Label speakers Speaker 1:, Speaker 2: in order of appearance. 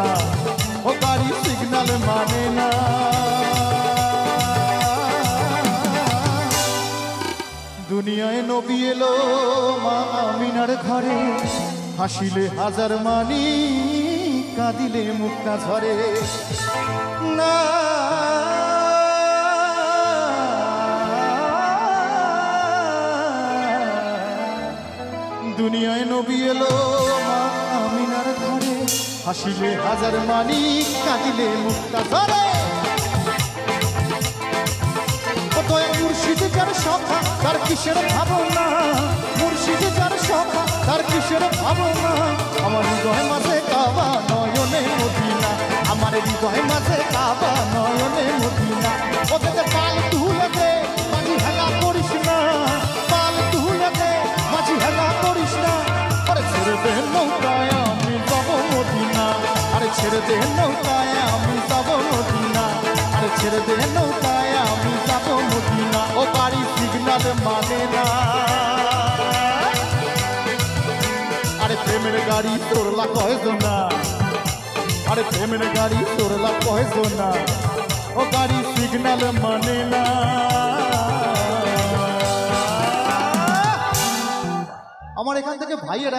Speaker 1: না, ও গাড়ি সিগন্যাল মানে না। দুনিয়ায় নবী এলো মা আমিনার ঘরে, হাসিলে হাজার মানি, কাঁদিলে মুক্তা ঝরে না। দুনিয়ায় নবী এলো মা আমিনার ঘরে, হাসিলে হাজার মানি, কাঁদিলে মুক্তা ঝরে। মুর্শিদ যার সখা তার কিসের ভাবনা, মুর্শিদ যার সখা তার কিসের ভাবনা। আমার হৃদয় মাঝে কাবা নয়নে মদিনা, আমার হৃদয় মাঝে কাবা নয়নে মদিনা। ওদের পাল তুলে দে মাঝি হেলা করিস না, পাল তুলে দে মাঝি হেলা করিস না। আরে ছেড়ে দে নৌকায় আমি যাব মদিনা, আরে ছেড়ে দে নৌকায় আমি যাব মদিনা, আরে ছেড়ে দে নৌকায় আমি যাব মদিনা। ও গাড়ি সিগন্যাল মানে না, আরে প্রেমের গাড়ি তোরলা কয়জন না, আরে প্রেমের গাড়ি তোরলা কয়জন না। ও গাড়ি সিগন্যাল মানে না। আমার এখান থেকে ভাইয়েরা